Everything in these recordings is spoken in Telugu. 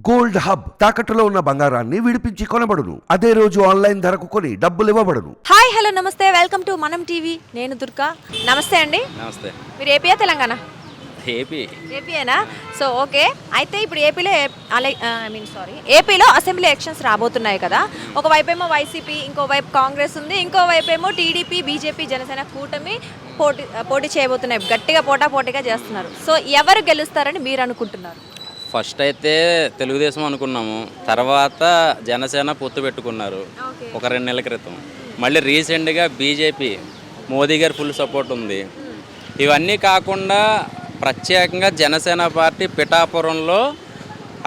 గోల్డ్ హబ్ తాకట్టులో ఉన్న బంగారాన్ని విడిపించి కొనబడును. అదే రోజు ఆన్లైన్ ధరకు కొని డబ్బులు ఇవ్వబడును. హాయ్ హలో నమస్తే, వెల్కమ్ టు మనం టీవీ. నేను దుర్గా. నమస్తే అండి. నమస్తే. మీరు ఏపీయా తెలంగాణ? ఏపీనా? సో ఓకే, అయితే ఇప్పుడు ఏపీలో అసెంబ్లీ ఎలక్షన్స్ రాబోతున్నాయి కదా. ఒకవైపు ఏమో వైసీపీ, ఇంకోవైపు కాంగ్రెస్ ఉంది, ఇంకోవైపు ఏమో టీడీపీ, బీజేపీ, జనసేన కూటమి పోటీ చేయబోతున్నాయి. గట్టిగా పోటాపోటీగా చేస్తున్నారు. సో ఎవరు గెలుస్తారని మీరు అనుకుంటున్నారు? ఫస్ట్ అయితే తెలుగుదేశం అనుకున్నాము, తర్వాత జనసేన పొత్తు పెట్టుకున్నారు ఒక 2 నెలల క్రితం. మళ్ళీ రీసెంట్గా బీజేపీ, మోదీ గారి ఫుల్ సపోర్ట్ ఉంది. ఇవన్నీ కాకుండా ప్రత్యేకంగా జనసేన పార్టీ పిఠాపురంలో,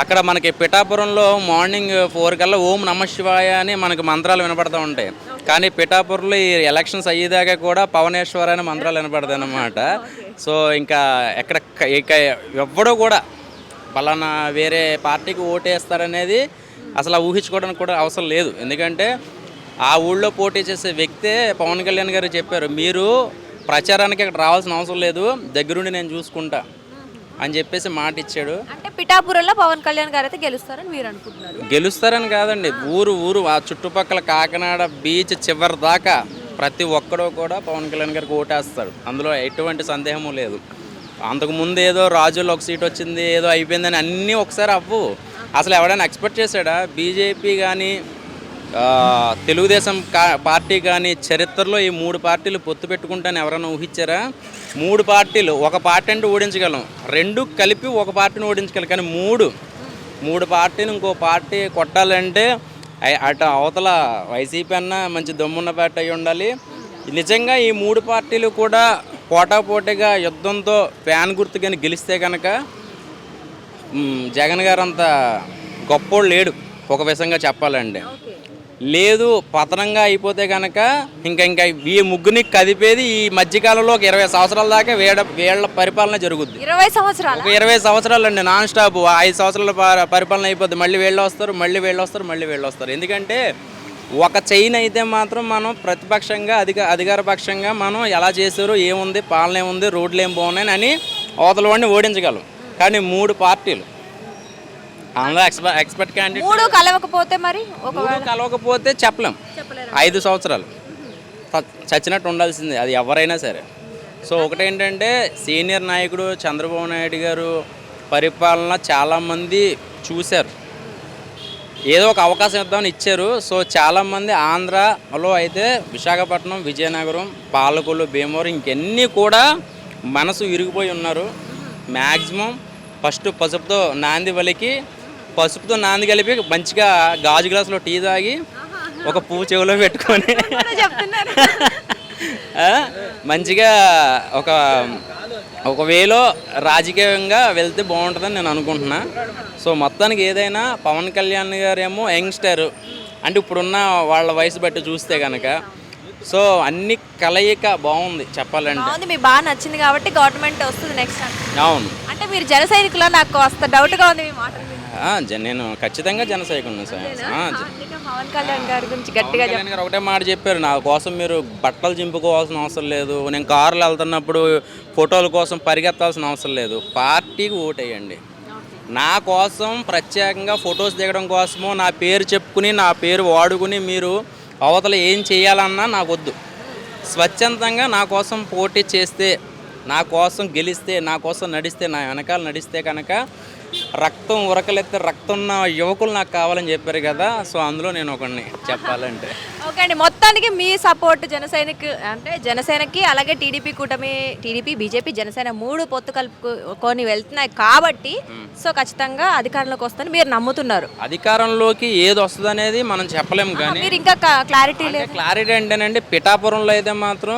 అక్కడ మనకి పిఠాపురంలో మార్నింగ్ 4 కల్లా ఓం నమ శివాయ అని మనకి మంత్రాలు వినపడుతూ ఉంటాయి. కానీ పిఠాపురంలో ఈ ఎలక్షన్స్ అయ్యేదాకా కూడా పవనేశ్వర అనే మంత్రాలు వినపడతాయి అన్నమాట. సో ఇంకా ఎవ్వడో కూడా పలానా వేరే పార్టీకి ఓటేస్తారనేది అసలు ఊహించుకోవడానికి కూడా అవసరం లేదు. ఎందుకంటే ఆ ఊళ్ళో పోటీ చేసే వ్యక్తే పవన్ కళ్యాణ్ గారు చెప్పారు, మీరు ప్రచారానికి అక్కడ రావాల్సిన అవసరం లేదు, దగ్గరుండి నేను చూసుకుంటా అని చెప్పేసి మాట ఇచ్చాడు. అంటే పిఠాపురంలో పవన్ కళ్యాణ్ గారు అయితే గెలుస్తారని మీరు అనుకుంటున్నారు? గెలుస్తారని కాదండి, ఊరు ఆ చుట్టుపక్కల కాకినాడ బీచ్ చివరి దాకా ప్రతి ఒక్కడో కూడా పవన్ కళ్యాణ్ గారికి ఓటేస్తాడు. అందులో ఎటువంటి సందేహము లేదు. అంతకుముందు ఏదో రాజుల్లో ఒక సీట్ వచ్చింది, ఏదో అయిపోయిందని అన్నీ ఒకసారి అవ్వు. అసలు ఎవడైనా ఎక్స్పెక్ట్ చేశాడా? బీజేపీ కానీ తెలుగుదేశం పార్టీ కానీ చరిత్రలో ఈ 3 పార్టీలు పొత్తు పెట్టుకుంటాను ఎవరైనా ఊహించారా? 3 పార్టీలు, ఒక పార్టీ అంటే ఓడించగలం, 2 కలిపి ఒక పార్టీని ఓడించగలం. కానీ 3 పార్టీని ఇంకో పార్టీ కొట్టాలంటే అటు అవతల వైసీపీ అన్న మంచి దమ్మున్న పార్టీ అయి ఉండాలి. నిజంగా ఈ 3 పార్టీలు కూడా పోటాపోటీగా యుద్ధంతో ఫ్యాన్ గుర్తు కానీ గెలిస్తే కనుక జగన్ గారు అంత గొప్పోడు లేడు ఒక విధంగా చెప్పాలండి. లేదు, పతనంగా అయిపోతే కనుక ఇంకా ఈ ముగ్గురిని కదిపేది ఈ మధ్యకాలంలో ఒక 20 సంవత్సరాల దాకా వీళ్ళ పరిపాలన జరుగుద్ది. 20 సంవత్సరాలు అండి, నాన్ స్టాప్. 5 సంవత్సరాల పరిపాలన అయిపోద్ది. మళ్ళీ వీళ్ళు వస్తారు. ఎందుకంటే ఒక చైన్ అయితే మాత్రం మనం ప్రతిపక్షంగా అధికార పక్షంగా మనం ఎలా చేశారు, ఏముంది, పాలన ఏముంది, రోడ్లు ఏం బాగున్నాయని అని అవతల వాడిని ఓడించగలం. కానీ 3 పార్టీలు అందులో ఎక్స్పర్ట్ క్యాండిడేట్ 3 కలవకపోతే మరి చెప్పలేం. 5 సంవత్సరాలు చచ్చినట్టు ఉండాల్సిందే, అది ఎవరైనా సరే. సో ఒకటేంటంటే సీనియర్ నాయకుడు చంద్రబాబు నాయుడు గారు పరిపాలన చాలామంది చూశారు, ఏదో ఒక అవకాశం ఇద్దామని ఇచ్చారు. సో చాలామంది ఆంధ్రాలో అయితే విశాఖపట్నం, విజయనగరం, పాలకొల్లు, భీమవరం ఇంకెన్నీ కూడా మనసు విరిగిపోయి ఉన్నారు. మ్యాక్సిమం ఫస్ట్ పసుపుతో నాంది కలిపి మంచిగా గాజు గ్లాసులో టీ తాగి ఒక పువ్వు చెవిలో పెట్టుకొని మంచిగా ఒక వేలో రాజకీయంగా వెళ్తే బాగుంటుందని నేను అనుకుంటున్నా. సో మొత్తానికి ఏదైనా పవన్ కళ్యాణ్ గారు ఏమో యంగ్స్టర్, అంటే ఇప్పుడున్న వాళ్ళ వయసు బట్టి చూస్తే కనుక సో అన్ని కలయిక బాగుంది చెప్పాలంటే. మీకు బాగా నచ్చింది కాబట్టి గవర్నమెంట్ వస్తుంది నెక్స్ట్. అవును, అంటే మీరు జన సైనికులు, నాకు వస్తా డౌట్గా ఉంది మీ మాట. నేను ఖచ్చితంగా జన సైనికుడిని సార్. పవన్ కళ్యాణ్ గారి గురించి గట్టిగా గారు ఒకటే మాట చెప్పారు, నా కోసం మీరు బట్టలు చింపుకోవాల్సిన అవసరం లేదు, నేను కారులో వెళ్తున్నప్పుడు ఫోటోల కోసం పరిగెత్తాల్సిన అవసరం లేదు, పార్టీకి ఓటేయండి. నా కోసం ప్రత్యేకంగా ఫొటోస్ దిగడం కోసమో నా పేరు చెప్పుకుని నా పేరు వాడుకుని మీరు అవతల ఏం చేయాలన్నా నాకు వద్దు. స్వచ్ఛందంగా నా కోసం పోటీ చేస్తే, నా కోసం గెలిస్తే, నా కోసం నడిస్తే, నా వెనకాల నడిస్తే కనుక రక్తం ఉరకలెత్తే రక్తం ఉన్న యువకులు నాకు కావాలని చెప్పారు కదా. సో అందులో నేను ఒకడిని చెప్పాలంటే. ఓకే అండి, మొత్తానికి మీ సపోర్ట్ జనసేనకి, అలాగే టీడీపీ కూటమి, టీడీపీ, బీజేపీ, జనసేన 3 పొత్తు కలుపుకొని వెళ్తున్నాయి కాబట్టి సో ఖచ్చితంగా అధికారంలోకి వస్తుందని మీరు నమ్ముతున్నారు. అధికారంలోకి ఏది వస్తుంది అనేది మనం చెప్పలేము, కానీ మీరు ఇంకా క్లారిటీ అంటేనండి పిఠాపురంలో అయితే మాత్రం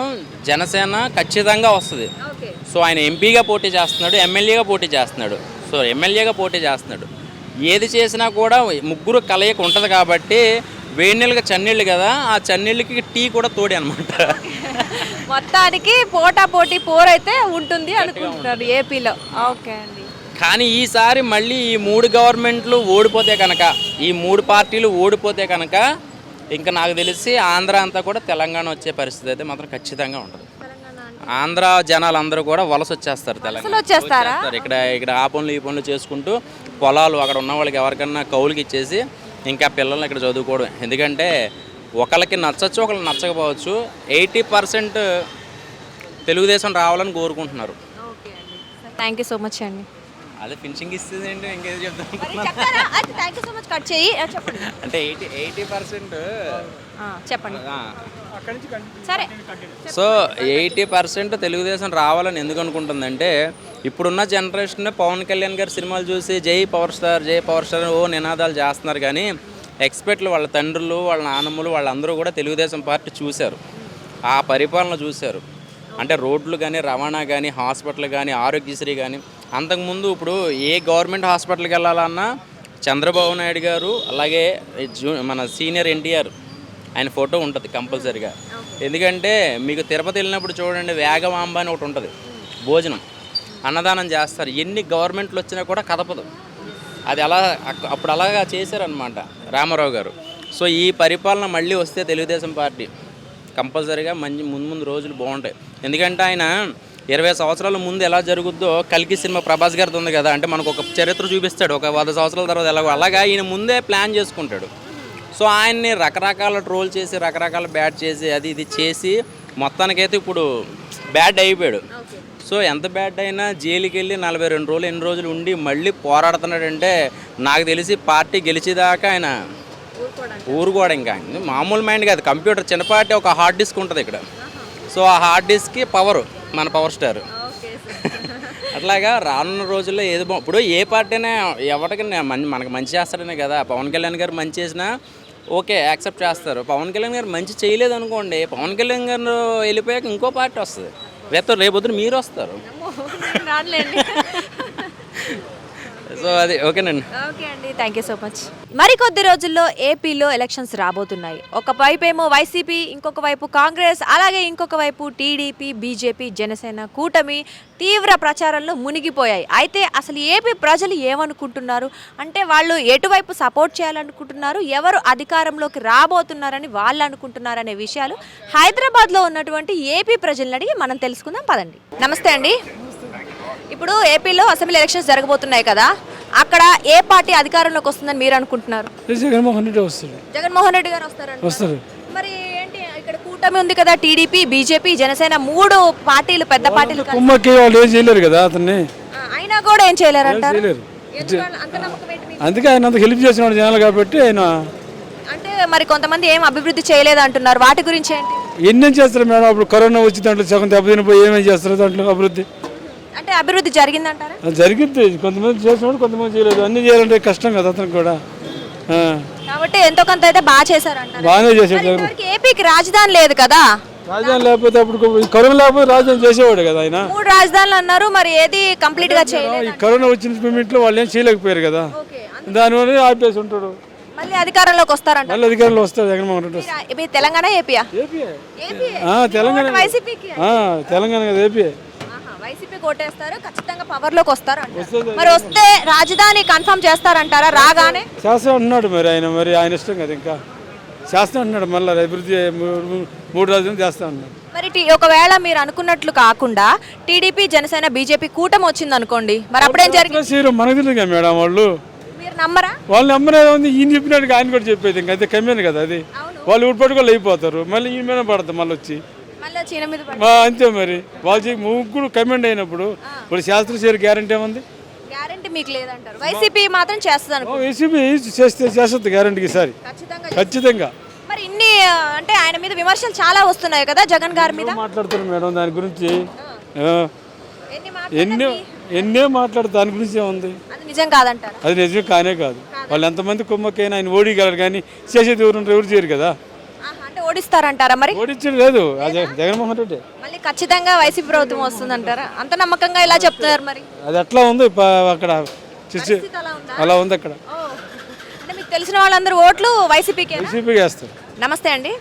జనసేన ఖచ్చితంగా వస్తుంది. సో ఆయన ఎంపీగా పోటీ చేస్తున్నాడు, ఎమ్మెల్యేగా పోటీ చేస్తున్నాడు. సో ఎమ్మెల్యేగా పోటీ చేస్తున్నాడు. ఏది చేసినా కూడా 3 కలయిక ఉంటుంది కాబట్టి వేడి నీళ్ళకి చన్నీళ్ళు కదా, ఆ చన్నీళ్ళకి టీ కూడా తోడి అనమాట. మొత్తానికి పోటాపోటీ పోరైతే ఉంటుంది అనుకుంటున్నారు ఏపీలో. ఓకే అండి, కానీ ఈసారి మళ్ళీ ఈ 3 గవర్నమెంట్లు ఓడిపోతే కనుక, ఈ 3 పార్టీలు ఓడిపోతే కనుక ఇంకా నాకు తెలిసి ఆంధ్ర అంతా కూడా తెలంగాణ వచ్చే పరిస్థితి అయితే మాత్రం ఖచ్చితంగా ఉంటుంది. ఆంధ్ర జనాలు అందరూ కూడా వలస వచ్చేస్తారు తెలంగాణ. ఇక్కడ ఆ పనులు ఈ పనులు చేసుకుంటూ పొలాలు అక్కడ ఉన్న వాళ్ళకి ఎవరికన్నా కౌలుకి ఇచ్చేసి ఇంకా పిల్లల్ని ఇక్కడ చదువుకోవడం. ఎందుకంటే ఒకళ్ళకి నచ్చచ్చు, ఒకళ్ళకి నచ్చకపోవచ్చు. 80% తెలుగుదేశం రావాలని కోరుకుంటున్నారు. ఓకే అండి, థ్యాంక్ యూ సో మచ్ అండి. అదే ఫినిషింగ్ ఇస్తుంది ఏంటి, ఇంకేది చెప్తాం thank you so much. Cut చేయి, చెప్పండి. అంటే 80% చెప్పండి. సరే, సో 80% తెలుగుదేశం రావాలని ఎందుకు అనుకుంటుందంటే ఇప్పుడున్న జనరేషన్ పవన్ కళ్యాణ్ గారి సినిమాలు చూసి జై పవర్ స్టార్ ఓ నినాదాలు చేస్తున్నారు. కానీ ఎక్స్పెక్ట్లు వాళ్ళ తండ్రులు, వాళ్ళ నాన్నమ్మలు, వాళ్ళందరూ కూడా తెలుగుదేశం పార్టీ చూశారు, ఆ పరిపాలన చూశారు. అంటే రోడ్లు కానీ, రవాణా కానీ, హాస్పిటల్ కానీ, ఆరోగ్యశ్రీ కానీ. అంతకుముందు ఇప్పుడు ఏ గవర్నమెంట్ హాస్పిటల్కి వెళ్ళాలన్నా చంద్రబాబు నాయుడు గారు, అలాగే మన సీనియర్ ఎన్టీఆర్ ఆయన ఫోటో ఉంటుంది కంపల్సరీగా. ఎందుకంటే మీకు తిరుపతి వెళ్ళినప్పుడు చూడండి, వేగమాంబ అని ఒకటి ఉంటుంది, భోజనం అన్నదానం చేస్తారు. ఎన్ని గవర్నమెంట్లు వచ్చినా కూడా కదపదు అది. అలా అప్పుడు అలాగా చేశారనమాట రామారావు గారు. సో ఈ పరిపాలన మళ్ళీ వస్తే తెలుగుదేశం పార్టీ కంపల్సరీగా ముందు రోజులు బాగుంటాయి. ఎందుకంటే ఆయన 20 సంవత్సరాల ముందు ఎలా జరుగుద్దో కల్కి సినిమా ప్రభాస్ గారిది ఉంది కదా, అంటే మనకు ఒక చరిత్ర చూపిస్తాడు, ఒక 100 సంవత్సరాల తర్వాత ఎలాగో అలాగా ఈయన ముందే ప్లాన్ చేసుకుంటాడు. సో ఆయన్ని రకరకాల ట్రోల్ చేసి, రకరకాల బ్యాడ్ చేసి, అది ఇది చేసి మొత్తానికైతే ఇప్పుడు బ్యాడ్ అయిపోయాడు. సో ఎంత బ్యాడ్ అయినా జైలుకి వెళ్ళి 42 రోజులు ఎన్ని రోజులు ఉండి మళ్ళీ పోరాడుతున్నాడంటే నాకు తెలిసి పార్టీ గెలిచేదాకా ఆయన ఊరుకోవడం. ఇంకా మామూలు మైండ్ కాదు, కంప్యూటర్ చిన్నపాటి ఒక హార్డ్ డిస్క్ ఉంటుంది ఇక్కడ. సో ఆ హార్డ్ డిస్క్కి మన పవర్ స్టార్. అట్లాగా రానున్న రోజుల్లో ఏది ఇప్పుడు ఏ పార్టీ అయినా ఎవరికి మనకు మంచి చేస్తాడనే కదా. పవన్ కళ్యాణ్ గారు మంచి చేసినా ఓకే యాక్సెప్ట్ చేస్తారు. పవన్ కళ్యాణ్ గారు మంచి చేయలేదు అనుకోండి, పవన్ కళ్యాణ్ గారు వెళ్ళిపోయాక ఇంకో పార్టీ వస్తుంది, రేపొద్దున మీరు వస్తారు. సో అది ఓకేనండి. ఓకే అండి, థ్యాంక్ యూ సో మచ్. మరికొద్ది రోజుల్లో ఏపీలో ఎలక్షన్స్ రాబోతున్నాయి. ఒక వైపు ఏమో వైసీపీ, ఇంకొక వైపు కాంగ్రెస్, అలాగే ఇంకొక వైపు టీడీపీ, బీజేపీ, జనసేన కూటమి తీవ్ర ప్రచారంలో మునిగిపోయాయి. అయితే అసలు ఏపీ ప్రజలు ఏమనుకుంటున్నారు, అంటే వాళ్ళు ఎటువైపు సపోర్ట్ చేయాలనుకుంటున్నారు, ఎవరు అధికారంలోకి రాబోతున్నారని వాళ్ళు అనుకుంటున్నారనే విషయాలు హైదరాబాద్లో ఉన్నటువంటి ఏపీ ప్రజలను అడిగి మనం తెలుసుకుందాం, పదండి. నమస్తే అండి. ఇప్పుడు ఏపీలో అసెంబ్లీ ఎలక్షన్స్ జరగబోతున్నాయి కదా, అక్కడ ఏ పార్టీ అధికారంలోకి వస్తుందని మీరు అనుకుంటున్నారు? జగన్మోహన్ రెడ్డి వస్తాడు. జగన్మోహన్ రెడ్డి గారు వస్తారు. మరి ఏంటి ఇక్కడ కూటమి ఉంది కదా, టీడీపీ, బీజేపీ, జనసేన, 3 పార్టీలు, పెద్ద పార్టీలు. కుమ్మకి వాళ్ళు ఏం చేయలేరు కదా అతన్ని, అయినా కూడా ఏం చేయలేరు అంటారు. అందుకే ఆయన అంత హెల్ప్ చేసినాడు జనాలు కాబట్టి ఆయన. అంటే మరి కొంతమంది ఏం అభివృద్ధి చేయలేదు అంటున్నారు, వాటి గురించి ఏంటి? ఎన్నేం చేస్తారు మేడం? అప్పుడు కరోనా వచ్చి దాంట్లో సగం దెబ్బతినిపోయి ఏమేం చేస్తారు దాంట్లో అభివృద్ధి? అంటే అభివృద్ధి జరిగిందంటారా? జరిగింది, కొంతమంది చేసినప్పుడు కొంతమంది చేయలేదు. అన్ని చేయాలంటే కష్టం కదా అతనికి కూడా. కాబట్టి ఎంతో కొంత అయితే బాగా చేశారంటారు. బాగానే చేశాడు. ఏపీకి రాజధాని లేదు కదా, రాజధాని లేకపోతే అప్పుడు కరోనా లేకపోతే రాజధాని చేసేవాడు కదా ఆయన. 3 రాజధానులు అన్నారు, మరి ఏది కంప్లీట్ గా చేయలేదు. ఈ కరోనా వచ్చిన పేమెంట్లో వాళ్ళు ఏం చేయలేకపోయారు కదా, దానివల్ల ఆపేసి ఉంటాడు. మళ్ళీ అధికారంలోకి వస్తారంట. మళ్ళీ అధికారంలో వస్తారు జగన్మోహన్ రెడ్డి. మీ తెలంగాణ ఏపీయా? తెలంగాణ, తెలంగాణ కదా ఏపీ. వైసీపీ కోటేస్తారు, ఖచ్చితంగా పవర్ లోకి వస్తారు. మరి వస్తే రాజధాని కన్ఫర్మ్ చేస్తారంటారా రాగానే? శాస్త్రం అంటున్నాడు మరి ఆయన ఇష్టం కదా, ఇంకా శాస్త్రం అంటున్నాడు మళ్ళీ అభివృద్ధి 3 రాజధానులు చేస్తా అన్నాడు. మరి ఒకవేళ మీరు అనుకున్నట్లు కాకుండా టీడీపీ, జనసేన, బీజేపీ కూటమి వచ్చింది అనుకోండి, మరి అప్పుడేం జరిగింది? మనకు తెలియదు కదా మేడం, మీరు నమ్మరా? వాళ్ళు నమ్మరేది ఉంది, ఈయన చెప్పినట్టు ఆయన కూడా చెప్పేది ఇంకా అంతే కమ్యాను కదా అది. వాళ్ళు ఊడిపట్టుకోళ్ళు అయిపోతారు, మళ్ళీ ఈయన మీద పడతారు మళ్ళీ వచ్చి అంతే. మరి వాళ్ళు 3 కమెండ్ అయినప్పుడు ఇప్పుడు శాస్త్రం చేరు గ్యారంటీ ఏముంది? గ్యారంటీ మీకు లేదంటారు. వైసీపీ మాత్రం చేస్తుంది. వైసీపీ చేస్తుంది గ్యారంటీకి ఈసారి ఖచ్చితంగా. మరి ఇన్ని అంటే ఆయన మీద విమర్శలు చాలా వస్తున్నాయి కదా జగన్ గారి మీద. మాట్లాడుతారు మేడం దాని గురించి, ఎన్నే మాట్లాడుతారు దాని గురించి ఏముంది? అది నిజం కాదంటారు. అది నిజమే కానే కాదు. వాళ్ళు ఎంతమంది కుమ్మకైనా ఆయన ఓడిగలరు కానీ చేసేది ఎవరు చేయరు కదా. ఓడిస్తారంటారా? మరి ఓడించడం లేదు జగన్మోహన్ రెడ్డి. మళ్ళీ ఖచ్చితంగా వైసీపీ ప్రభుత్వం వస్తుందంటారా? అంత నమ్మకంగా ఇలా చెప్తున్నారు. మరి అది ఎట్లా ఉంది అక్కడ? అలా ఉంది అక్కడ. అంటే మీకు తెలిసిన వాళ్ళందరూ ఓట్లు వైసీపీకి వేస్తారు. నమస్తే అండి.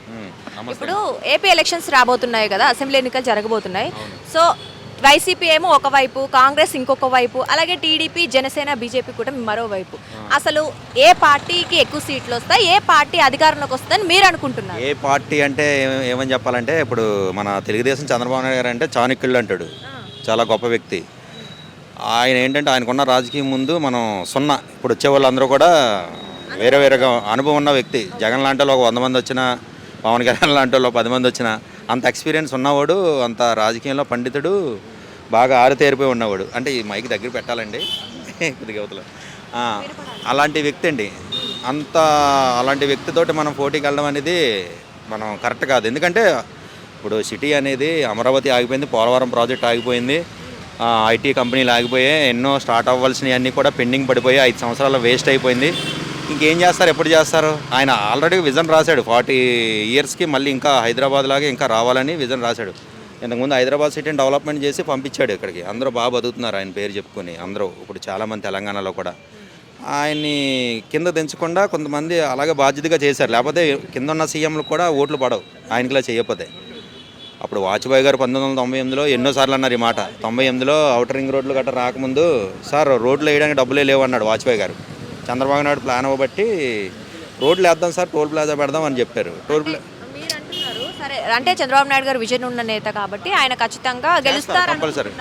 ఇప్పుడు ఏపీ ఎలక్షన్స్ రాబోతున్నాయి కదా, అసెంబ్లీ ఎన్నికలు జరగబోతున్నాయి. సో వైసీపీ ఏమో ఒకవైపు, కాంగ్రెస్ ఇంకొక వైపు, అలాగే టీడీపీ, జనసేన, బీజేపీ కూడా మరోవైపు. అసలు ఏ పార్టీకి ఎక్కువ సీట్లు వస్తాయి, ఏ పార్టీ అధికారంలోకి వస్తుందని మీరు అనుకుంటున్నారు? ఏ పార్టీ అంటే ఏమని చెప్పాలంటే, ఇప్పుడు మన తెలుగుదేశం చంద్రబాబు నాయుడు గారు అంటే చాణక్యులు అంటాడు, చాలా గొప్ప వ్యక్తి. ఆయన ఏంటంటే ఆయనకున్న రాజకీయం ముందు మనం సున్నా. ఇప్పుడు వచ్చే వాళ్ళందరూ కూడా వేరే వేరేగా అనుభవం ఉన్న వ్యక్తి. జగన్ లాంటి వాళ్ళు ఒక 100 మంది వచ్చినా, పవన్ కళ్యాణ్ లాంటి వాళ్ళు 10 మంది వచ్చినా అంత ఎక్స్పీరియన్స్ ఉన్నవాడు, అంత రాజకీయంలో పండితుడు, బాగా ఆరితేరిపోయి ఉన్నవాడు. అంటే ఈ మైక్ దగ్గర పెట్టాలండి కొద్దిగా యువతలో. అలాంటి వ్యక్తి అండి. అలాంటి వ్యక్తితోటి మనం పోటీకి వెళ్ళడం అనేది మనం కరెక్ట్ కాదు. ఎందుకంటే ఇప్పుడు సిటీ అనేది అమరావతి ఆగిపోయింది, పోలవరం ప్రాజెక్ట్ ఆగిపోయింది, ఐటీ కంపెనీలు ఆగిపోయాయి, ఎన్నో స్టార్ట్ అవ్వాల్సినవి అన్నీ కూడా పెండింగ్ పడిపోయి 5 సంవత్సరాలు వేస్ట్ అయిపోయింది. ఇంకేం చేస్తారు, ఎప్పుడు చేస్తారు? ఆయన ఆల్రెడీ విజన్ రాశాడు 40 ఇయర్స్కి మళ్ళీ ఇంకా హైదరాబాద్ లాగే ఇంకా రావాలని విజన్ రాశాడు. ఇంతకుముందు హైదరాబాద్ సిటీని డెవలప్మెంట్ చేసి పంపించాడు ఇక్కడికి. అందరూ బాగా బతుకుతున్నారు ఆయన పేరు చెప్పుకొని. అందరూ ఇప్పుడు చాలామంది తెలంగాణలో కూడా ఆయన్ని కింద దించకుండా కొంతమంది అలాగే బాధ్యతగా చేశారు. లేకపోతే కింద ఉన్న సీఎంలు కూడా ఓట్లు పడవు ఆయనకిలా చేయకపోతే. అప్పుడు వాజ్పేయి గారు 1998లో ఎన్నోసార్లు అన్నారు ఈ మాట. 98లో ఔటర్ రింగ్ రోడ్లు గట్రా రాకముందు, సార్ రోడ్లు వేయడానికి డబ్బులే లేవు అన్నాడు వాజ్పేయి గారు. చంద్రబాబు నాయుడు ప్లాన్ అవ్వబట్టి రోడ్లు వేద్దాం సార్, టోల్ ప్లాజా పెడదాం అని చెప్పారు. మీరు అంటున్నారు సరే, అంటే చంద్రబాబు నాయుడు గారు విజన్ ఉన్న నేత కాబట్టి ఆయన ఖచ్చితంగా గెలుస్తారు. కంపల్సరీ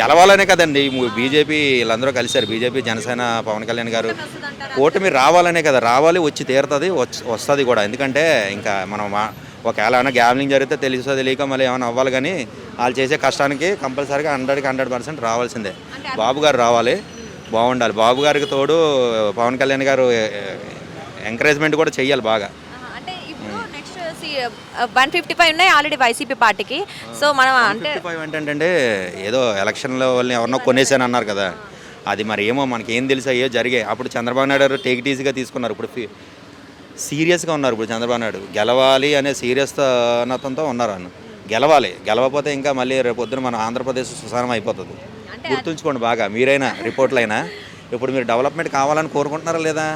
గెలవాలనే కదండి బీజేపీ వీళ్ళందరూ కలిశారు. బీజేపీ, జనసేన, పవన్ కళ్యాణ్ గారు. ఓటమి రావాలనే కదా, రావాలి, వచ్చి తీరుతుంది, వస్తుంది కూడా. ఎందుకంటే ఇంకా మనం ఒకవేళ ఏమైనా గ్యామ్లింగ్ జరిగితే తెలుసో తెలియక మళ్ళీ ఏమైనా అవ్వాలి, కానీ వాళ్ళు చేసే కష్టానికి కంపల్సరీగా 100% రావాల్సిందే. బాబు గారు రావాలి, బాగుండాలి. బాబు గారికి తోడు పవన్ కళ్యాణ్ గారు ఎంకరేజ్మెంట్ కూడా చెయ్యాలి బాగా. అంటే ఇప్పుడు నెక్స్ట్ 155 ఉన్నాయి ఆల్రెడీ వైసీపీ పార్టీకి. సో మనం అంటే 155 ఏంటంటే ఏదో ఎలక్షన్లో వాళ్ళని ఎవరినో కొనేసాను అన్నారు కదా, అది మరి ఏమో మనకి ఏం తెలుసు, అయ్యో జరిగాయి. అప్పుడు చంద్రబాబు నాయుడు గారు టేక్ ఈజీగా తీసుకున్నారు, ఇప్పుడు సీరియస్గా ఉన్నారు. ఇప్పుడు చంద్రబాబు నాయుడు గెలవాలి అనే సీరియస్నతంతో ఉన్నారు. అన్న గెలవాలి, గెలవకపోతే ఇంకా మళ్ళీ రేపొద్దున మన ఆంధ్రప్రదేశ్ సుసారం అయిపోతుంది. గుర్తుంచుకోండి బాగా, మీరైనా రిపోర్ట్లైనా. ఇప్పుడు మీరు డెవలప్మెంట్ కావాలని కోరుకుంటున్నారా లేదా?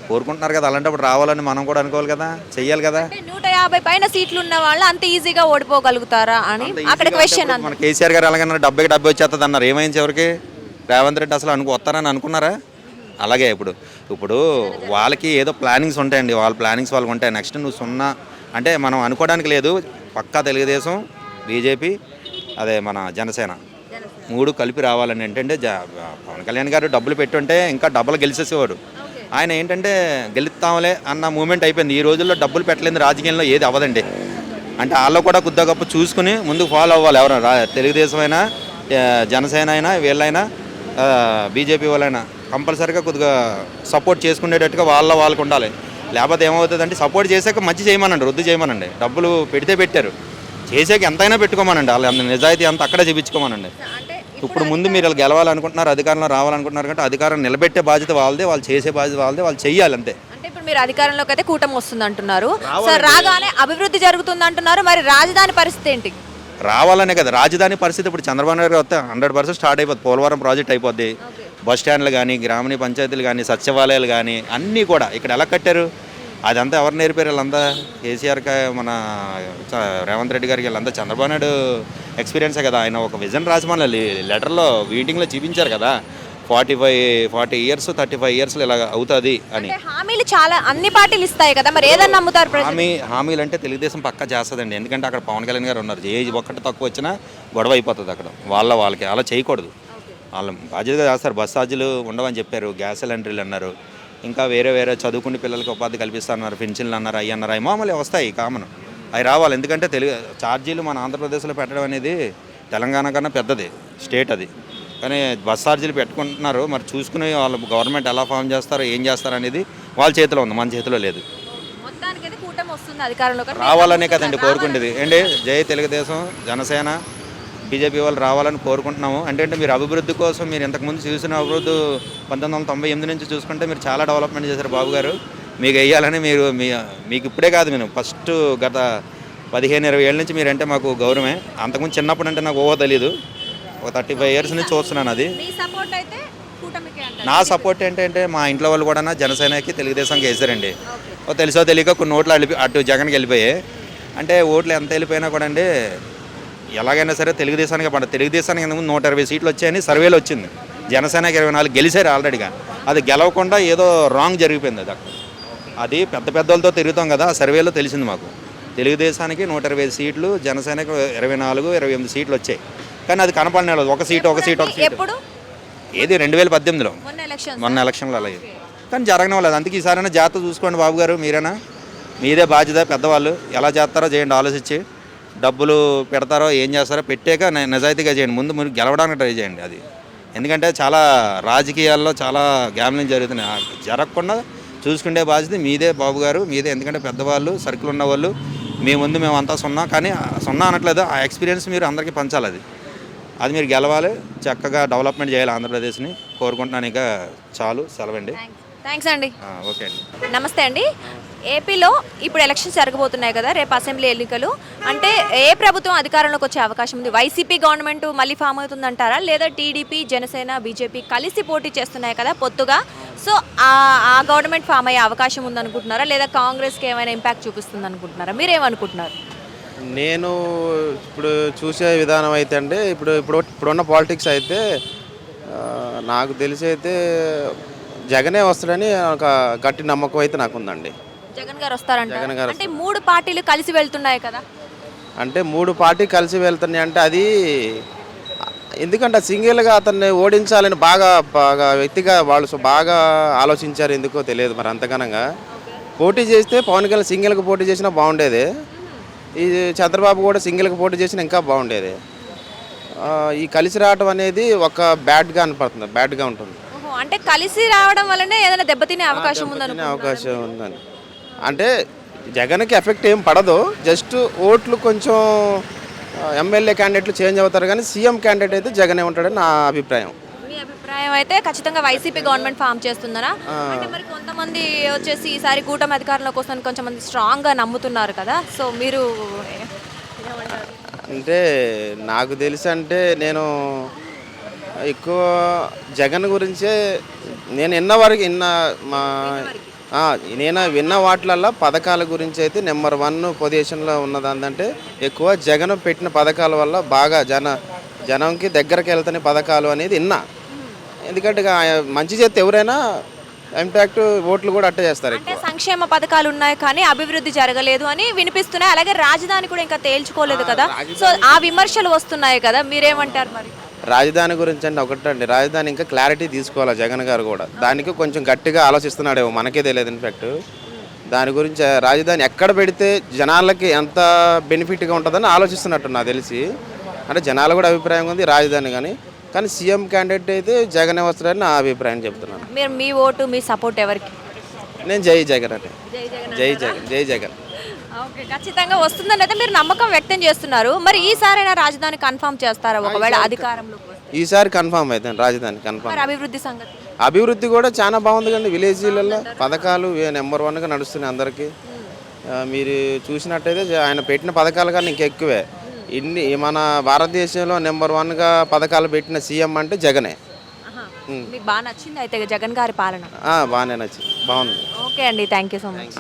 కోరుకుంటున్నారు కదా, అలాంటప్పుడు రావాలని మనం కూడా అనుకోవాలి కదా, చెయ్యాలి కదా. 150 పైన సీట్లు ఉన్న వాళ్ళు అంత ఈజీగా ఓడిపోగలుగుతారా అని అక్కడ క్వశ్చన్. మన కేసీఆర్ గారు అలాగన్నారు 70 వచ్చేస్తుంది అన్నారు. ఏమైంది ఎవరికి? రేవంత్ రెడ్డి అసలు వస్తారని అనుకున్నారా? అలాగే ఇప్పుడు వాళ్ళకి ఏదో ప్లానింగ్స్ ఉంటాయండి, వాళ్ళ ప్లానింగ్స్ వాళ్ళకి ఉంటాయి. నెక్స్ట్ నువ్వు సున్నా అంటే మనం అనుకోవడానికి లేదు. పక్కా తెలుగుదేశం, బీజేపీ, అదే మన జనసేన 3 కలిపి రావాలని. ఏంటంటే పవన్ కళ్యాణ్ గారు డబ్బులు పెట్టుంటే ఇంకా డబ్బులు గెలిచేసేవాడు. ఆయన ఏంటంటే గెలుస్తాంలే అన్న మూమెంట్ అయిపోయింది. ఈ రోజుల్లో డబ్బులు పెట్టలేదు రాజకీయంలో ఏది అవ్వదండి. అంటే వాళ్ళు కూడా కొద్దిగా గొప్ప చూసుకుని ముందుకు ఫాలో అవ్వాలి. ఎవరైనా తెలుగుదేశం అయినా, జనసేన అయినా, వీళ్ళైనా, బీజేపీ వాళ్ళైనా కంపల్సరీగా కొద్దిగా సపోర్ట్ చేసుకునేటట్టుగా వాళ్ళకు ఉండాలి. లేకపోతే ఏమవుతుందంటే సపోర్ట్ చేసాక మంచి చేయమనండి, వృద్ధి చేయమనండి. డబ్బులు పెడితే పెట్టారు, చేసాక ఎంతైనా పెట్టుకోమనండి. వాళ్ళు నిజాయితీ అంతా అక్కడే చూపించుకోమనండి. ఇప్పుడు ముందు మీరు వాళ్ళు గెలవాలనుకుంటున్నారు, అధికారంలో రావాలనుకుంటున్నారు కంటే అధికారం నిలబెట్టే బాధ్యత వాళ్ళదే, వాళ్ళు చేసే బాధ్యత వాళ్ళదే, వాళ్ళు చెయ్యాలి అంతే. అంటే ఇప్పుడు మీరు అధికారంలోకి అయితే కూటమి వస్తుంది అంటున్నారు, సార్ రాగానే అభివృద్ధి జరుగుతుంది అంటున్నారు, మరి రాజధాని పరిస్థితి ఏంటి? రావాలనే కదా రాజధాని పరిస్థితి. ఇప్పుడు చంద్రబాబు నాయుడు వస్తే 100% స్టార్ట్ అయిపోద్ది. పోలవరం ప్రాజెక్ట్ అయిపోద్ది. బస్ స్టాండ్లు కానీ, గ్రామీణ పంచాయతీలు కానీ, సచివాలయాలు కానీ అన్నీ కూడా ఇక్కడ ఎలా కట్టారు? అదంతా ఎవరు నేర్పారు? వీళ్ళంతా కేసీఆర్, మన రేవంత్ రెడ్డి గారికి వీళ్ళంతా చంద్రబాబు నాయుడు ఎక్స్పీరియన్సే కదా. ఆయన ఒక విజన్ రాసి మన లెటర్లో మీటింగ్లో చూపించారు కదా, 40 ఇయర్స్ 35 ఇయర్స్లో ఇలా అవుతుంది అని. హామీలు చాలా అన్ని పార్టీలు ఇస్తాయి కదా, మరి ఏదన్నా నమ్ముతారు? హామీలు అంటే తెలుగుదేశం పక్కా చేస్తుందండి. ఎందుకంటే అక్కడ పవన్ కళ్యాణ్ గారు ఉన్నారు. ఏజ్ ఒక్కటి తక్కువ వచ్చినా గొడవ అయిపోతుంది అక్కడ. వాళ్ళకి అలా చేయకూడదు. వాళ్ళు బాధ్యతగా చేస్తారు. బస్ ఛార్జీలు ఉండవని చెప్పారు, గ్యాస్ సిలిండర్లు అన్నారు, ఇంకా వేరే చదువుకునే పిల్లలకి ఉపాధి కల్పిస్తున్నారు, పెన్షన్లు అన్నారు, అవి అన్నారు. అవి మామూలు వస్తాయి, కామన్, అవి రావాలి. ఎందుకంటే ఛార్జీలు మన ఆంధ్రప్రదేశ్లో పెట్టడం అనేది తెలంగాణ కన్నా పెద్దది స్టేట్ అది. కానీ బస్ ఛార్జీలు పెట్టుకుంటున్నారు. మరి చూసుకుని వాళ్ళు గవర్నమెంట్ ఎలా ఫామ్ చేస్తారో, ఏం చేస్తారు అనేది వాళ్ళ చేతిలో ఉంది, మన చేతిలో లేదు. రావాలనే కదండి కోరుకుంటుంది. ఏంటి జై తెలుగుదేశం, జనసేన, బీజేపీ వాళ్ళు రావాలని కోరుకుంటున్నాము. అంటే మీరు అభివృద్ధి కోసం మీరు ఇంతకుముందు చూసిన అభివృద్ధి 1998 నుంచి చూసుకుంటే మీరు చాలా డెవలప్మెంట్ చేశారు బాబు గారు. మీకు వేయాలని మీకు ఇప్పుడే కాదు, నేను ఫస్ట్ గత 15-20 ఏళ్ళ నుంచి మీరంటే మాకు గౌరవమే. అంతకుముందు చిన్నప్పుడు అంటే నాకు ఓహో తెలీదు. ఒక 35 ఇయర్స్ నుంచి చూస్తున్నాను. అది నా సపోర్ట్ ఏంటంటే మా ఇంట్లో వాళ్ళు కూడా జనసేనకి, తెలుగుదేశంకి వేసారండి. తెలుసో తెలియక కొన్ని ఓట్లు అటు జగన్కి వెళ్ళిపోయాయి. అంటే ఓట్లు ఎంత వెళ్ళిపోయినా కూడా అండి ఎలాగైనా సరే తెలుగుదేశానికి తెలుగుదేశానికి ముందు 120 సీట్లు వచ్చాయని సర్వేలో వచ్చింది. జనసేనకి 24 గెలిచారు ఆల్రెడీగా. అది గెలవకుండా ఏదో రాంగ్ జరిగిపోయింది. అది పెద్ద వాళ్ళతో తిరుగుతాం కదా, ఆ సర్వేలో తెలిసింది మాకు. తెలుగుదేశానికి 120 సీట్లు, జనసేనకి 24-28 సీట్లు వచ్చాయి. కానీ అది కనపడలేదు. ఒక సీటు ఎప్పుడు ఏది 2018లో మొన్న ఎలక్షన్ మొన్న ఎలక్షన్లో అలాగే. కానీ జరగడం లేదు. అందుకే ఈసారైనా జాగ్రత్త చూసుకోండి బాబు గారు, మీరేనా మీదే బాధ్యత, పెద్దవాళ్ళు ఎలా చేస్తారో చేయండి, ఆలోచించి డబ్బులు పెడతారో ఏం చేస్తారో పెట్టాక నిజాయితీగా చేయండి. ముందు మీరు గెలవడానికి ట్రై చేయండి. అది ఎందుకంటే చాలా రాజకీయాల్లో చాలా గ్యామ్లింగ్ జరుగుతున్నాయి. జరగకుండా చూసుకునే బాధ్యత మీదే బాబు గారు, మీదే. ఎందుకంటే పెద్దవాళ్ళు, సర్కిల్ ఉన్న వాళ్ళు, మీ ముందు మేమంతా సున్నా. కానీ సున్నా అనట్లేదు, ఆ ఎక్స్పీరియన్స్ మీరు అందరికీ పంచాలి. అది మీరు గెలవాలి, చక్కగా డెవలప్మెంట్ చేయాలి ఆంధ్రప్రదేశ్ని కోరుకుంటున్నాను. ఇంకా చాలు, సెలవండి. థ్యాంక్స్ అండి. ఓకే అండి. నమస్తే అండి. ఏపీలో ఇప్పుడు ఎలక్షన్స్ జరగబోతున్నాయి కదా, రేపు అసెంబ్లీ ఎన్నికలు. అంటే ఏ ప్రభుత్వం అధికారంలోకి వచ్చే అవకాశం ఉంది? వైసీపీ గవర్నమెంట్ మళ్ళీ ఫామ్ అవుతుందంటారా, లేదా టీడీపీ, జనసేన, బీజేపీ కలిసి పోటీ చేస్తున్నాయి కదా పొత్తుగా, సో ఆ గవర్నమెంట్ ఫామ్ అయ్యే అవకాశం ఉందనుకుంటున్నారా, లేదా కాంగ్రెస్కి ఏమైనా ఇంపాక్ట్ చూపిస్తుంది అనుకుంటున్నారా? మీరేమనుకుంటున్నారు? నేను ఇప్పుడు చూసే విధానం అయితే అండి, ఇప్పుడున్న పాలిటిక్స్ అయితే నాకు తెలిసి అయితే జగనే వస్తాడని ఒక గట్టి నమ్మకం అయితే నాకు ఉందండి. జగన్ గారు వస్తారంట. జగన్ గారు అంటే 3 పార్టీలు కలిసి వెళ్తున్నాయి కదా. అంటే 3 పార్టీ కలిసి వెళ్తున్నాయి అంటే అది ఎందుకంటే సింగిల్గా అతన్ని ఓడించాలని బాగా వ్యక్తిగా వాళ్ళు బాగా ఆలోచించారు. ఎందుకో తెలియదు మరి. అంతకనంగా పోటీ చేస్తే పవన్ కళ్యాణ్ సింగిల్గా పోటీ చేసినా బాగుండేది. ఈ చంద్రబాబు కూడా సింగిల్గా పోటీ చేసినా ఇంకా బాగుండేది. ఈ కలిసి రావడం అనేది ఒక బ్యాడ్గా ఉంటుంది. అంటే కలిసి రావడం వల్లనే ఏదైనా దెబ్బతినే అవకాశం ఉందని అవకాశం ఉందని. అంటే జగన్కి ఎఫెక్ట్ ఏం పడదు, జస్ట్ ఓట్లు కొంచెం ఎమ్మెల్యే క్యాండిడేట్లు చేంజ్ అవుతారు, కానీ సీఎం క్యాండిడేట్ అయితే జగనే ఉంటాడని నా అభిప్రాయం. మీ అభిప్రాయం అయితే ఖచ్చితంగా వైసీపీ గవర్నమెంట్ ఫామ్ చేస్తుందనా? అంటే మరి కొంతమంది వచ్చేసి ఈసారి కూటమి అధికారంలోకి వస్తుందని కొంచెం మంది స్ట్రాంగ్గా నమ్ముతున్నారు కదా, సో మీరు అంటే నాకు తెలిసి అంటే నేను ఎక్కువ జగన్ గురించే నేను విన్న వాటిలల్లో పథకాల గురించి అయితే నెంబర్ 1 పొజిషన్లో ఉన్నదంటే ఎక్కువ జగన్ పెట్టిన పథకాల వల్ల బాగా జనంకి దగ్గరికి వెళ్తున్న పథకాలు అనేది విన్నా. ఎందుకంటే మంచి చేస్తే ఎవరైనా ఇంపాక్ట్ ఓట్లు కూడా అట్టే చేస్తారు. అంటే సంక్షేమ పథకాలు ఉన్నాయి కానీ అభివృద్ధి జరగలేదు అని వినిపిస్తున్నాయి. అలాగే రాజధాని కూడా ఇంకా తేల్చుకోలేదు కదా, సో ఆ విమర్శలు వస్తున్నాయి కదా, మీరేమంటారు మరి? రాజధాని గురించి అంటే ఒకటండి, రాజధాని ఇంకా క్లారిటీ తీసుకోవాలి జగన్ గారు కూడా. దానికి కొంచెం గట్టిగా ఆలోచిస్తున్నాడేమో, మనకే తెలియదు. ఇన్ఫ్యాక్ట్ దాని గురించి రాజధాని ఎక్కడ పెడితే జనాలకి ఎంత బెనిఫిట్గా ఉంటుందని ఆలోచిస్తున్నట్టు నాకు తెలిసి. అంటే జనాలు కూడా అభిప్రాయం ఉంది రాజధాని కానీ సీఎం క్యాండిడేట్ అయితే జగనే వస్తాడని నా అభిప్రాయం చెప్తున్నాను. మీరు మీ ఓటు, మీ సపోర్ట్ ఎవరికి? నేను జై జగన్ అంటే జై జగన్. ఓకే, ఖచ్చితంగా వస్తుందని అయితే మీరు నమ్మకం వ్యక్తం చేస్తున్నారు. మరి ఈసారైనా రాజధాని కన్ఫర్మ్ చేస్తారా ఒకవేళ అధికారంలోకి వస్తే? ఈసారి కన్ఫర్మ్ అయితే రాజధాని కన్ఫర్మ్. మరి అభివృద్ధి సంగతి? అభివృద్ధి కూడా చాలా బాగుంది కండి. విలేజ్లలో పథకాలు నెంబర్ 1గా నడుస్తున్నాయి అందరికీ. మీరు చూసినట్టయితే ఆయన పెట్టిన పథకాలు కానీ ఇంకెక్కువే. మన భారతదేశంలో నెంబర్ 1గా పథకాలు పెట్టిన సీఎం అంటే జగనే. మీకు బాగా నచ్చింది అయితే జగన్ గారి పాలన? బాగానే నచ్చింది, బాగుంది. ఓకే అండి, థ్యాంక్ యూ సో మచ్.